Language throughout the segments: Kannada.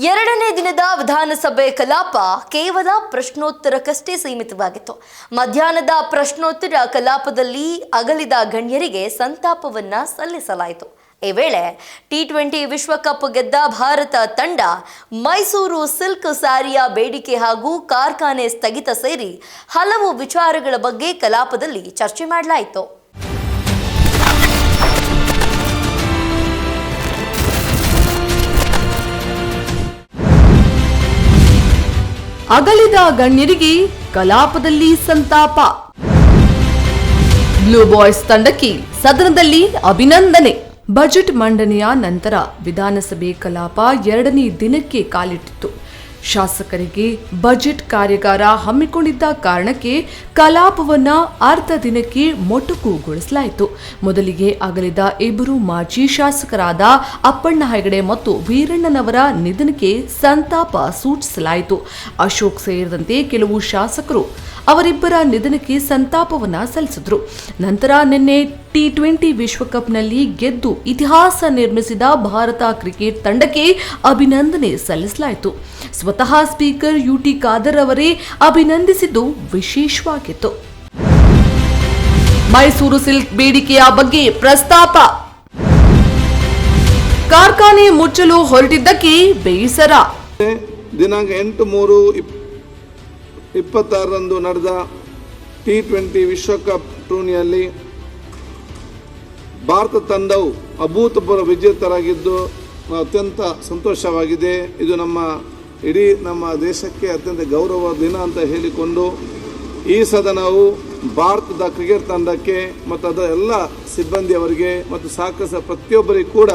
ಎರಡನೇ ದಿನದ ವಿಧಾನಸಭೆ ಕಲಾಪ ಕೇವಲ ಪ್ರಶ್ನೋತ್ತರಕ್ಕಷ್ಟೇ ಸೀಮಿತವಾಗಿತ್ತು. ಮಧ್ಯಾಹ್ನದ ಪ್ರಶ್ನೋತ್ತರ ಕಲಾಪದಲ್ಲಿ ಅಗಲಿದ ಗಣ್ಯರಿಗೆ ಸಂತಾಪವನ್ನ ಸಲ್ಲಿಸಲಾಯಿತು. ಈ ವೇಳೆ T20 ವಿಶ್ವಕಪ್ ಗೆದ್ದ ಭಾರತ ತಂಡ ಮೈಸೂರು ಸಿಲ್ಕ್ ಸ್ಯಾರಿಯ ಬೇಡಿಕೆ ಹಾಗೂ ಕಾರ್ಖಾನೆ ಸ್ಥಗಿತ ಸೇರಿ ಹಲವು ವಿಚಾರಗಳ ಬಗ್ಗೆ ಕಲಾಪದಲ್ಲಿ ಚರ್ಚೆ ಮಾಡಲಾಯಿತು. ಅಗಲಿದ ಗಣ್ಯರಿಗೆ ಕಲಾಪದಲ್ಲಿ ಸಂತಾಪ. ಬ್ಲೂ ಬಾಯ್ಸ್ ತಂಡಕ್ಕೆ ಸದನದಲ್ಲಿ ಅಭಿನಂದನೆ. ಬಜೆಟ್ ಮಂಡನೆಯ ನಂತರ ವಿಧಾನಸಭೆ ಕಲಾಪ ಎರಡನೇ ದಿನಕ್ಕೆ ಕಾಲಿಟ್ಟಿತ್ತು. ಶಾಸಕರಿಗೆ ಬಜೆಟ್ ಕಾರ್ಯಾಗಾರ ಹಮ್ಮಿಕೊಂಡಿದ್ದ ಕಾರಣಕ್ಕೆ ಕಲಾಪವನ್ನ ಅರ್ಧ ದಿನಕ್ಕೆ ಮೊಟಕುಗೊಳಿಸಲಾಯಿತು. ಮೊದಲಿಗೆ ಅಗಲಿದ ಇಬ್ಬರು ಮಾಜಿ ಶಾಸಕರಾದ ಅಪ್ಪಣ್ಣ ಹೆಗಡೆ ಮತ್ತು ವೀರಣ್ಣನವರ ನಿಧನಕ್ಕೆ ಸಂತಾಪ ಸೂಚಿಸಲಾಯಿತು. ಅಶೋಕ್ ಸೇರಿದಂತೆ ಕೆಲವು ಶಾಸಕರು ಅವರಿಬ್ಬರ ನಿಧನಕ್ಕೆ ಸಂತಾಪವನ್ನ ಸಲ್ಲಿಸಿದ್ರು. ನಂತರ ನಿನ್ನೆ T20 ವಿಶ್ವಕಪ್ನಲ್ಲಿ ಗೆದ್ದು ಇತಿಹಾಸ ನಿರ್ಮಿಸಿದ ಭಾರತ ಕ್ರಿಕೆಟ್ ತಂಡಕ್ಕೆ ಅಭಿನಂದನೆ ಸಲ್ಲಿಸಲಾಯಿತು. ಸ್ವತಃ ಸ್ಪೀಕರ್ UT ಖಾದರ್ ಅವರೇ ಅಭಿನಂದಿಸಿದ್ದು ವಿಶೇಷವಾಗಿತ್ತು. ಮೈಸೂರು ಸಿಲ್ಕ್ ಬೇಡಿಕೆಯ ಬಗ್ಗೆ ಪ್ರಸ್ತಾಪ. ಕಾರ್ಖಾನೆ ಮುಚ್ಚಲು ಹೊರಟಿದ್ದಕ್ಕೆ ಬೇಸರ. ದಿನಾಂಕ 8/3/26 ನಡೆದ T20 ವಿಶ್ವಕಪ್ ಟೂರ್ನಿಯಲ್ಲಿ ಭಾರತ ತಂಡವು ಅಭೂತಪೂರ್ವ ವಿಜೇತರಾಗಿದ್ದು ಅತ್ಯಂತ ಸಂತೋಷವಾಗಿದೆ. ಇದು ನಮ್ಮ ದೇಶಕ್ಕೆ ಅತ್ಯಂತ ಗೌರವ ದಿನ ಅಂತ ಹೇಳಿಕೊಂಡು ಈ ಸದನವು ಭಾರತದ ಕ್ರಿಕೆಟ್ ತಂಡಕ್ಕೆ ಮತ್ತು ಅದರ ಎಲ್ಲ ಸಿಬ್ಬಂದಿಯವರಿಗೆ ಮತ್ತು ಸಹಕರಿಸಿದ ಪ್ರತಿಯೊಬ್ಬರಿಗೂ ಕೂಡ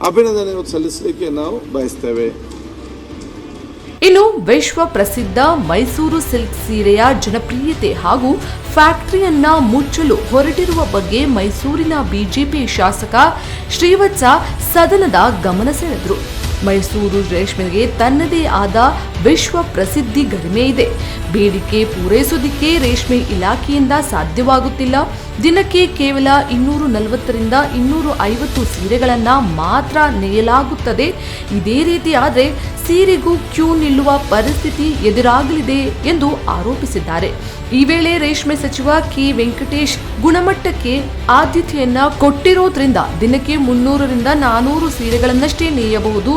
ಅಭಿನಂದನೆ ಸಲ್ಲಿಸಲಿಕ್ಕೆ ನಾವು ಬಯಸ್ತೇವೆ. ಇನ್ನು ವಿಶ್ವ ಪ್ರಸಿದ್ಧ ಮೈಸೂರು ಸಿಲ್ಕ್ ಸೀರೆಯ ಜನಪ್ರಿಯತೆ ಹಾಗೂ ಫ್ಯಾಕ್ಟರಿಯನ್ನ ಮುಚ್ಚಲು ಹೊರಟಿರುವ ಬಗ್ಗೆ ಮೈಸೂರಿನ ಬಿಜೆಪಿ ಶಾಸಕ ಶ್ರೀವತ್ಸ ಸದನದ ಗಮನ ಸೆಳೆದರು. ಮೈಸೂರು ರೇಷ್ಮೆಗೆ ತನ್ನದೇ ಆದ ವಿಶ್ವ ಪ್ರಸಿದ್ಧಿ ಗರಿಮೆ ಇದೆ. ಬೇಡಿಕೆ ಪೂರೈಸೋದಿಕ್ಕೆ ರೇಷ್ಮೆ ಇಲಾಖೆಯಿಂದ ಸಾಧ್ಯವಾಗುತ್ತಿಲ್ಲ. ದಿನಕ್ಕೆ ಕೇವಲ 240ರಿಂದ 250 ಸೀರೆಗಳನ್ನ ಮಾತ್ರ ನೇಯಲಾಗುತ್ತದೆ. ಇದೇ ರೀತಿ ಆದರೆ ಸೀರೆಗೂ ಕ್ಯೂ ನಿಲ್ಲುವ ಪರಿಸ್ಥಿತಿ ಎದುರಾಗಲಿದೆ ಎಂದು ಆರೋಪಿಸಿದ್ದಾರೆ. ಈ ವೇಳೆ ರೇಷ್ಮೆ ಸಚಿವ ಕೆ ವೆಂಕಟೇಶ್ ಗುಣಮಟ್ಟಕ್ಕೆ ಆದ್ಯತೆಯನ್ನ ಕೊಟ್ಟಿರೋದ್ರಿಂದ ದಿನಕ್ಕೆ 300ರಿಂದ 400 ಸೀರೆಗಳನ್ನಷ್ಟೇ ನೇಯಬಹುದು.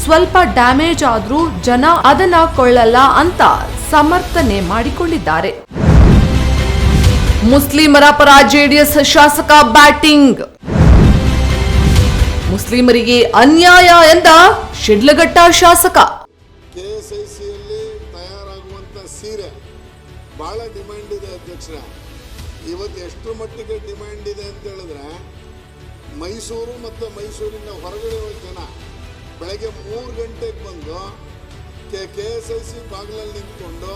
ಸ್ವಲ್ಪ ಡ್ಯಾಮೇಜ್ ಆದ್ರೂ ಜನ ಅದನ್ನ ಕೊಳ್ಳಲ್ಲ ಅಂತ ಸಮರ್ಥನೆ ಮಾಡಿಕೊಂಡಿದ್ದಾರೆ. ಮುಸ್ಲಿಮರ ಪರ ಜೆಡಿಎಸ್ ಶಾಸಕ ಬ್ಯಾಟಿಂಗ್. ಮುಸ್ಲಿಮರಿಗೆ ಅನ್ಯಾಯ ಎಂದ ಶಿಡ್ಲಘಟ್ಟ ಶಾಸಕ. KSICಯಲ್ಲಿ ತಯಾರಾಗುವಂತ ಸೀರೆ ಬಹಳ ಡಿಮ್ಯಾಂಡ್ ಇದೆ ಅಧ್ಯಕ್ಷರೇ. ಇವತ್ತು ಎಷ್ಟು ಮಟ್ಟಿಗೆ ಡಿಮ್ಯಾಂಡ್ ಇದೆ ಅಂತ ಹೇಳಿದ್ರೆ ಮೈಸೂರು ಮತ್ತು ಮೈಸೂರಿನ ಹೊರಗಡೆ ಜನ ಬೆಳಗ್ಗೆ 3 ಗಂಟೆಗೆ ಬಂದು KSIC ಬಾಗಿಲಲ್ಲಿ ನಿಂತ್ಕೊಂಡು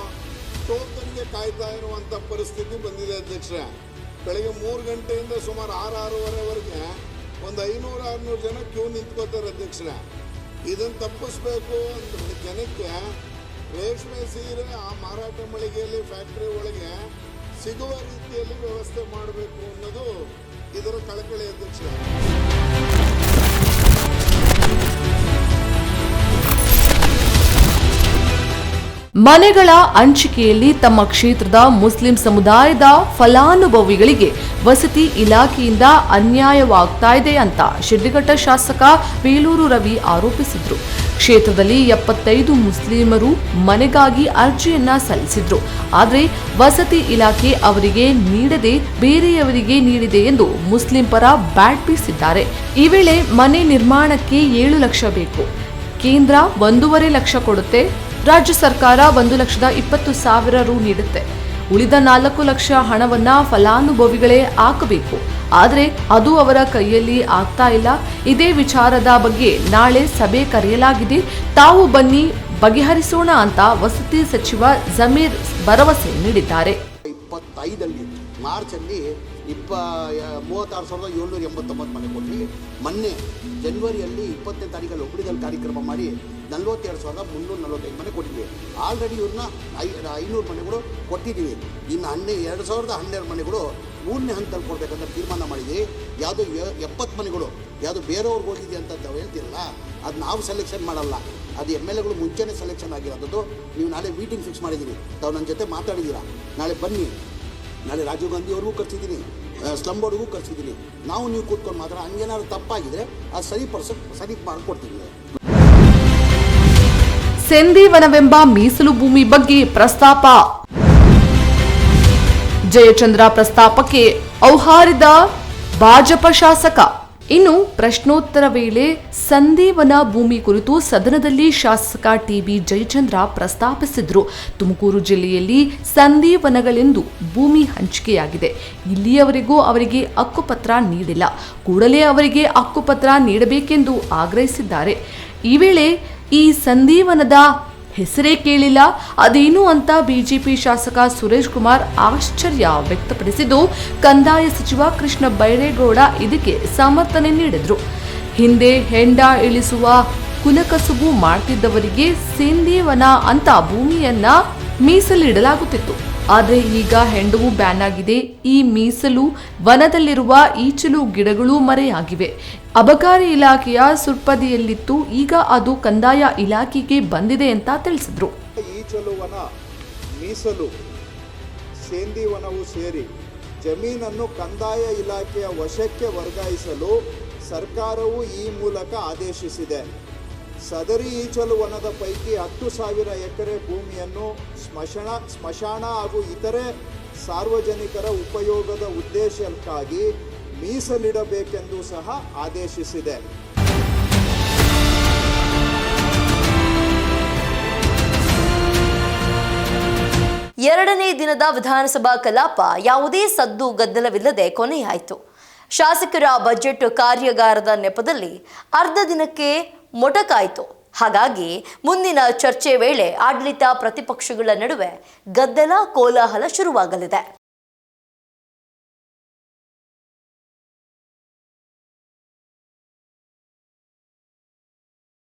ಟೋಕನ್ಗೆ ಕಾಯ್ತಾ ಇರುವಂಥ ಪರಿಸ್ಥಿತಿ ಬಂದಿದೆ ಅಧ್ಯಕ್ಷರೇ. ಬೆಳಗ್ಗೆ 3 ಗಂಟೆಯಿಂದ ಸುಮಾರು 6-6:30ವರೆಗೆ ಒಂದು 500-600 ಜನ ಕ್ಯೂ ನಿಂತ್ಕೋತಾರೆ ಅಧ್ಯಕ್ಷರೇ. ಇದನ್ನು ತಪ್ಪಿಸ್ಬೇಕು ಅಂತ ಜನಕ್ಕೆ ರೇಷ್ಮೆ ಸೀರೆ ಆ ಮಾರಾಟ ಮಳಿಗೆಯಲ್ಲಿ ಫ್ಯಾಕ್ಟರಿ ಒಳಗೆ ಸಿಗುವ ರೀತಿಯಲ್ಲಿ ವ್ಯವಸ್ಥೆ ಮಾಡಬೇಕು ಅನ್ನೋದು ಇದರ ಕಳಕಳಿ ಅಧ್ಯಕ್ಷರೇ. ಮನೆಗಳ ಹಂಚಿಕೆಯಲ್ಲಿ ತಮ್ಮ ಕ್ಷೇತ್ರದ ಮುಸ್ಲಿಂ ಸಮುದಾಯದ ಫಲಾನುಭವಿಗಳಿಗೆ ವಸತಿ ಇಲಾಖೆಯಿಂದ ಅನ್ಯಾಯವಾಗ್ತಾ ಇದೆ ಅಂತ ಶಿಡ್ಲಘಟ್ಟ ಶಾಸಕ ಬೇಲೂರು ರವಿ ಆರೋಪಿಸಿದ್ರು. ಕ್ಷೇತ್ರದಲ್ಲಿ 75 ಮುಸ್ಲಿಮರು ಮನೆಗಾಗಿ ಅರ್ಜಿಯನ್ನ ಸಲ್ಲಿಸಿದ್ರು. ಆದರೆ ವಸತಿ ಇಲಾಖೆ ಅವರಿಗೆ ನೀಡದೆ ಬೇರೆಯವರಿಗೆ ನೀಡಿದೆ ಎಂದು ಮುಸ್ಲಿಂ ಪರ ಬ್ಯಾಟ್ ಬೀಸಿದ್ದಾರೆ. ಈ ವೇಳೆ ಮನೆ ನಿರ್ಮಾಣಕ್ಕೆ 7 ಲಕ್ಷ ಬೇಕು, ಕೇಂದ್ರ 1.5 ಲಕ್ಷ ಕೊಡುತ್ತೆ, ರಾಜ್ಯ ಸರ್ಕಾರ 1,20,000 ರು ನೀಡುತ್ತೆ, ಉಳಿದ 4 ಲಕ್ಷ ಹಣವನ್ನ ಫಲಾನುಭವಿಗಳೇ ಹಾಕಬೇಕು. ಆದರೆ ಅದು ಅವರ ಕೈಯಲ್ಲಿ ಆಗ್ತಾ ಇಲ್ಲ. ಇದೇ ವಿಚಾರದ ಬಗ್ಗೆ ನಾಳೆ ಸಭೆ ಕರೆಯಲಾಗಿದೆ, ತಾವು ಬನ್ನಿ ಬಗೆಹರಿಸೋಣ ಅಂತ ವಸತಿ ಸಚಿವ ಜಮೀರ್ ಭರವಸೆ ನೀಡಿದ್ದಾರೆ. 25 ಮಾರ್ಚಲ್ಲಿ 36,789 ಮನೆ ಕೊಟ್ಟು ಮೊನ್ನೆ ಜನವರಿಯಲ್ಲಿ 20ನೇ ತಾರೀಕಲ್ಲಿ ಒಬ್ಬಳಿಗಲ್ಲಿ ಕಾರ್ಯಕ್ರಮ ಮಾಡಿ 42,345 ಮನೆ ಕೊಟ್ಟಿದ್ದೀವಿ. ಆಲ್ರೆಡಿ ಇವ್ರನ್ನ 500 ಮನೆಗಳು ಕೊಟ್ಟಿದ್ದೀವಿ. ಇನ್ನು 2012 ಮನೆಗಳು 3ನೇ ಹಂತದಲ್ಲಿ ಕೊಡಬೇಕಂತ ತೀರ್ಮಾನ ಮಾಡಿದ್ದೀವಿ. ಯಾವುದೋ 70 ಮನೆಗಳು ಯಾವುದು ಬೇರೆಯವ್ರಿಗೆ ಹೋಗಿದೆ ಅಂತ ಹೇಳ್ತಿರಲ್ಲ, ಅದು ನಾವು ಸೆಲೆಕ್ಷನ್ ಮಾಡಲ್ಲ, ಅದು MLAಗಳು ಮುಂಚೆನೇ ಸೆಲೆಕ್ಷನ್ ಆಗಿರೋದು. ನೀವು ನಾಳೆ ಮೀಟಿಂಗ್ ಫಿಕ್ಸ್ ಮಾಡಿದ್ದೀರಿ, ತಾವು ನನ್ನ ಜೊತೆ ಮಾತಾಡಿದ್ದೀರಾ, ನಾಳೆ ಬನ್ನಿ. ನಾಳೆ ರಾಜೀವ್ ಗಾಂಧಿ ಅವ್ರಿಗೂ ಕರ್ಸಿದ್ದೀನಿ, ಸ್ಲಮ್ ಬೋರ್ಡ್ಗೂ ಕರ್ಸಿದ್ದೀನಿ. ನಾವು ನೀವು ಕೂತ್ಕೊಂಡು ಮಾತ್ರ ಹಂಗೇನಾದ್ರು ತಪ್ಪಾಗಿದ್ರೆ ಅದು ಸರಿ ಮಾಡಿಕೊಡ್ತೀವಿ. ಸಂದೀವನವೆಂಬ ಮೀಸಲು ಭೂಮಿ ಬಗ್ಗೆ ಪ್ರಸ್ತಾಪ. ಜಯಚಂದ್ರ ಪ್ರಸ್ತಾಪಕ್ಕೆ ಔಹಾರಿದ ಭಾಜಪ ಶಾಸಕ. ಇನ್ನು ಪ್ರಶ್ನೋತ್ತರ ವೇಳೆ ಸಂದೀವನ ಭೂಮಿ ಕುರಿತು ಸದನದಲ್ಲಿ ಶಾಸಕ ಟಿಬಿ ಜಯಚಂದ್ರ ಪ್ರಸ್ತಾಪಿಸಿದ್ರು. ತುಮಕೂರು ಜಿಲ್ಲೆಯಲ್ಲಿ ಸಂದೀವನಗಳೆಂದು ಭೂಮಿ ಹಂಚಿಕೆಯಾಗಿದೆ. ಇಲ್ಲಿಯವರೆಗೂ ಅವರಿಗೆ ಹಕ್ಕುಪತ್ರ ನೀಡಿಲ್ಲ. ಕೂಡಲೇ ಅವರಿಗೆ ಹಕ್ಕುಪತ್ರ ನೀಡಬೇಕೆಂದು ಆಗ್ರಹಿಸಿದ್ದಾರೆ. ಈ ವೇಳೆ ಈ ಸಂದೀವನದ ಹೆಸರೇ ಕೇಳಿಲ್ಲ, ಅದೇನು ಅಂತ ಬಿಜೆಪಿ ಶಾಸಕ ಸುರೇಶ್ ಕುಮಾರ್ ಆಶ್ಚರ್ಯ ವ್ಯಕ್ತಪಡಿಸಿದ್ದು, ಕಂದಾಯ ಸಚಿವ ಕೃಷ್ಣ ಬೈರೇಗೌಡ ಇದಕ್ಕೆ ಸಮರ್ಥನೆ ನೀಡಿದ್ರು. ಹಿಂದೆ ಹೆಂಡ ಇಳಿಸುವ ಕುಲಕಸುಬು ಮಾಡ್ತಿದ್ದವರಿಗೆ ಸಂದೀವನ ಅಂತ ಭೂಮಿಯನ್ನ ಮೀಸಲಿಡಲಾಗುತ್ತಿತ್ತು. ಆದರೆ ಈಗ ಹೆಂಡವು ಬ್ಯಾನ್ ಆಗಿದೆ. ಈ ಮೀಸಲು ವನದಲ್ಲಿರುವ ಈಚಲು ಗಿಡಗಳು ಮರೆಯಾಗಿವೆ. ಅಬಕಾರಿ ಇಲಾಖೆಯ ಸುರ್ಪದಿಯಲ್ಲಿತ್ತು, ಈಗ ಅದು ಕಂದಾಯ ಇಲಾಖೆಗೆ ಬಂದಿದೆ ಅಂತ ತಿಳಿಸಿದ್ರು. ಈಚಲು ವನ, ಮೀಸಲು, ಸೇಂದಿವನವು ಸೇರಿ ಜಮೀನನ್ನು ಕಂದಾಯ ಇಲಾಖೆಯ ವಶಕ್ಕೆ ವರ್ಗಾಯಿಸಲು ಸರ್ಕಾರವು ಈ ಮೂಲಕ ಆದೇಶಿಸಿದೆ. ಸದರಿ ಈಚಲು ವನದ ಪೈಕಿ 10,000 ಎಕರೆ ಭೂಮಿಯನ್ನು ಸ್ಮಶಾನ ಹಾಗೂ ಇತರೆ ಸಾರ್ವಜನಿಕರ ಉಪಯೋಗದ ಉದ್ದೇಶಕ್ಕಾಗಿ ಮೀಸಲಿಡಬೇಕೆಂದು ಸಹ ಆದೇಶಿಸಿದೆ. ಎರಡನೇ ದಿನದ ವಿಧಾನಸಭಾ ಕಲಾಪ ಯಾವುದೇ ಸದ್ದು ಗದ್ದಲವಿಲ್ಲದೆ ಕೊನೆಯಾಯಿತು. ಶಾಸಕರ ಬಜೆಟ್ ಕಾರ್ಯಾಗಾರದ ನೆಪದಲ್ಲಿ ಅರ್ಧ ದಿನಕ್ಕೆ ಮೊಟಕಾಯಿತು. ಹಾಗಾಗಿ ಮುಂದಿನ ಚರ್ಚೆ ವೇಳೆ ಆಡಳಿತ ಪ್ರತಿಪಕ್ಷಗಳ ನಡುವೆ ಗದ್ದಲ ಕೋಲಾಹಲ ಶುರುವಾಗಲಿದೆ.